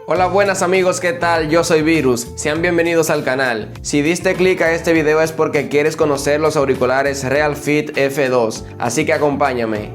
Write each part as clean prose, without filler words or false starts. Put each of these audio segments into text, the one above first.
Hola, buenas amigos, ¿qué tal? Yo soy Virus, sean bienvenidos al canal. Si diste clic a este video es porque quieres conocer los auriculares RealFit F2, así que acompáñame.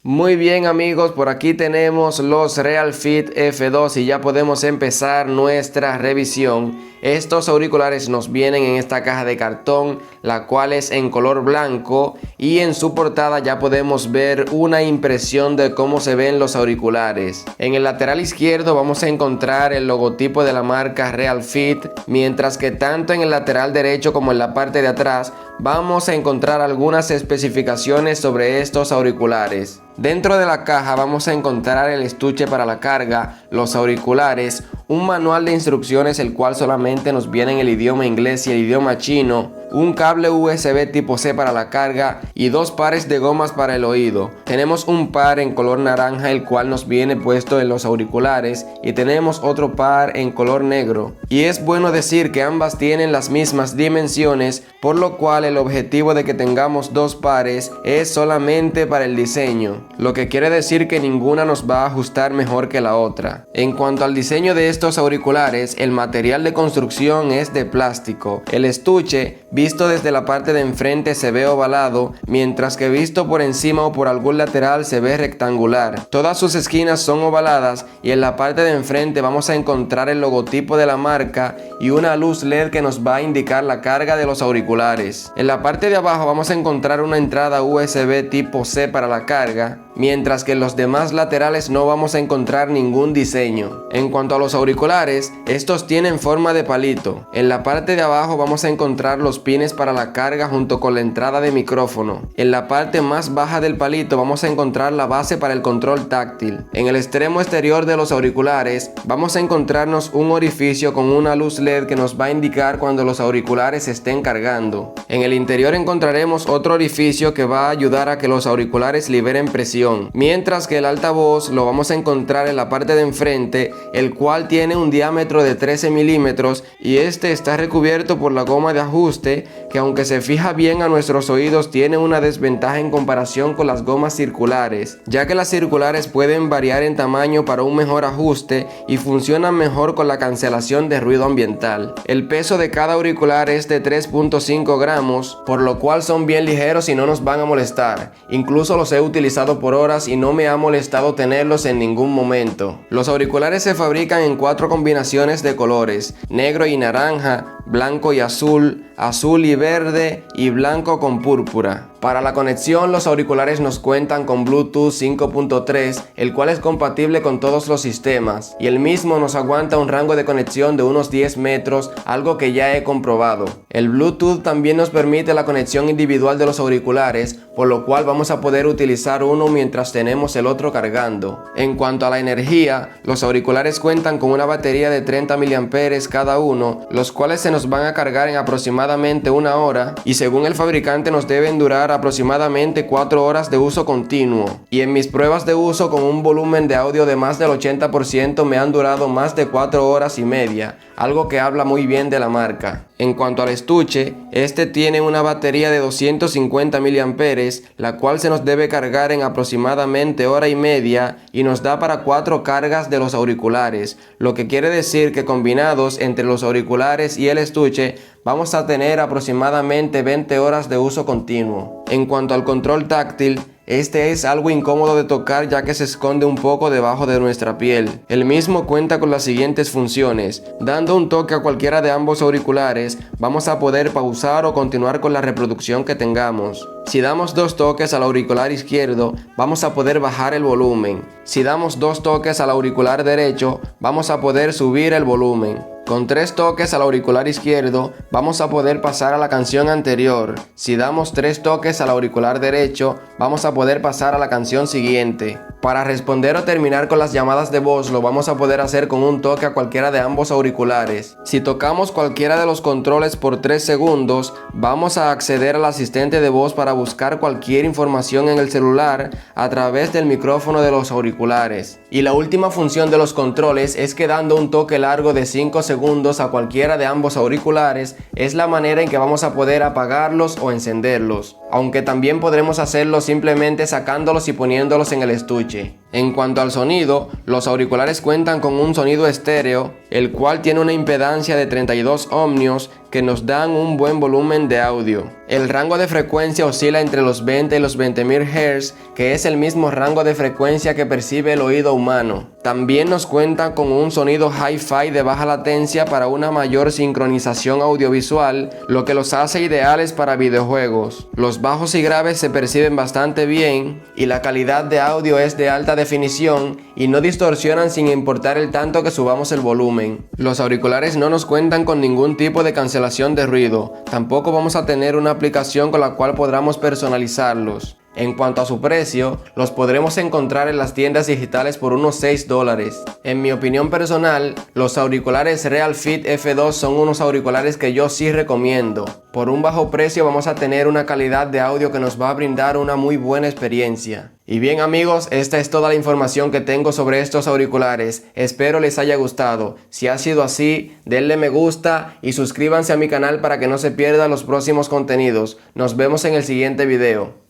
Muy bien amigos, por aquí tenemos los RealFit F2 y ya podemos empezar nuestra revisión. Estos auriculares nos vienen en esta caja de cartón, la cual es en color blanco, y en su portada ya podemos ver una impresión de cómo se ven los auriculares. En el lateral izquierdo vamos a encontrar el logotipo de la marca RealFit, mientras que tanto en el lateral derecho como en la parte de atrás vamos a encontrar algunas especificaciones sobre estos auriculares. Dentro de la caja vamos a encontrar el estuche para la carga, los auriculares, un manual de instrucciones el cual solamente nos viene en el idioma inglés y el idioma chino, un cable USB tipo C para la carga y dos pares de gomas para el oído. Tenemos un par en color naranja el cual nos viene puesto en los auriculares y tenemos otro par en color negro. Y es bueno decir que ambas tienen las mismas dimensiones, por lo cual el objetivo de que tengamos dos pares es solamente para el diseño, lo que quiere decir que ninguna nos va a ajustar mejor que la otra. En cuanto al diseño de estos auriculares, el material de construcción es de plástico. El estuche, visto desde la parte de enfrente, se ve ovalado, mientras que visto por encima o por algún lateral se ve rectangular. Todas sus esquinas son ovaladas y en la parte de enfrente vamos a encontrar el logotipo de la marca y una luz LED que nos va a indicar la carga de los auriculares. En la parte de abajo vamos a encontrar una entrada USB tipo C para la carga, mientras que en los demás laterales no vamos a encontrar ningún diseño. En cuanto a los auriculares, estos tienen forma de palito. En la parte de abajo vamos a encontrar los pines para la carga junto con la entrada de micrófono. En la parte más baja del palito vamos a encontrar la base para el control táctil. En el extremo exterior de los auriculares vamos a encontrarnos un orificio con una luz LED que nos va a indicar cuando los auriculares estén cargando. En el interior encontraremos otro orificio que va a ayudar a que los auriculares liberen presión, mientras que el altavoz lo vamos a encontrar en la parte de enfrente, el cual tiene un diámetro de 13 milímetros y este está recubierto por la goma de ajuste, que aunque se fija bien a nuestros oídos tiene una desventaja en comparación con las gomas circulares, ya que las circulares pueden variar en tamaño para un mejor ajuste y funcionan mejor con la cancelación de ruido ambiental. El peso de cada auricular es de 3.5 gramos, por lo cual son bien ligeros y no nos van a molestar. Incluso los he utilizado por horas y no me ha molestado tenerlos en ningún momento. Los auriculares se fabrican en 4 combinaciones de colores: negro y naranja, blanco y azul, azul y verde y blanco con púrpura. Para la conexión, los auriculares nos cuentan con Bluetooth 5.3, el cual es compatible con todos los sistemas, y el mismo nos aguanta un rango de conexión de unos 10 metros, algo que ya he comprobado. El Bluetooth también nos permite la conexión individual de los auriculares, por lo cual vamos a poder utilizar uno mientras tenemos el otro cargando. En cuanto a la energía, los auriculares cuentan con una batería de 30 mAh cada uno, los cuales se nos van a cargar en aproximadamente una hora, y según el fabricante nos deben durar aproximadamente 4 horas de uso continuo. Y en mis pruebas de uso con un volumen de audio de más del 80% me han durado más de 4 horas y media, algo que habla muy bien de la marca. En cuanto al estuche, este tiene una batería de 250 mAh, la cual se nos debe cargar en aproximadamente hora y media y nos da para 4 cargas de los auriculares, lo que quiere decir que combinados entre los auriculares y el estuche vamos a tener aproximadamente 20 horas de uso continuo. En cuanto al control táctil, este es algo incómodo de tocar ya que se esconde un poco debajo de nuestra piel. El mismo cuenta con las siguientes funciones: dando un toque a cualquiera de ambos auriculares, vamos a poder pausar o continuar con la reproducción que tengamos. Si damos 2 toques al auricular izquierdo, vamos a poder bajar el volumen. Si damos 2 toques al auricular derecho, vamos a poder subir el volumen. Con 3 toques al auricular izquierdo, vamos a poder pasar a la canción anterior. Si damos 3 toques al auricular derecho, vamos a poder pasar a la canción siguiente. Para responder o terminar con las llamadas de voz, lo vamos a poder hacer con un toque a cualquiera de ambos auriculares. Si tocamos cualquiera de los controles por 3 segundos, vamos a acceder al asistente de voz para buscar cualquier información en el celular a través del micrófono de los auriculares. Y la última función de los controles es que dando un toque largo de 5 segundos a cualquiera de ambos auriculares es la manera en que vamos a poder apagarlos o encenderlos, aunque también podremos hacerlo simplemente sacándolos y poniéndolos en el estuche. En cuanto al sonido, los auriculares cuentan con un sonido estéreo, el cual tiene una impedancia de 32 ohmios que nos dan un buen volumen de audio. El rango de frecuencia oscila entre los 20 y los 20.000 Hz, que es el mismo rango de frecuencia que percibe el oído humano. También nos cuentan con un sonido hi-fi de baja latencia para una mayor sincronización audiovisual, lo que los hace ideales para videojuegos. Los bajos y graves se perciben bastante bien y la calidad de audio es de alta definición y no distorsionan sin importar el tanto que subamos el volumen. Los auriculares no nos cuentan con ningún tipo de cancelación de ruido, tampoco vamos a tener una aplicación con la cual podamos personalizarlos. En cuanto a su precio, los podremos encontrar en las tiendas digitales por unos $6. En mi opinión personal, los auriculares RealFit F2 son unos auriculares que yo sí recomiendo. Por un bajo precio vamos a tener una calidad de audio que nos va a brindar una muy buena experiencia. Y bien amigos, esta es toda la información que tengo sobre estos auriculares. Espero les haya gustado. Si ha sido así, denle me gusta y suscríbanse a mi canal para que no se pierdan los próximos contenidos. Nos vemos en el siguiente video.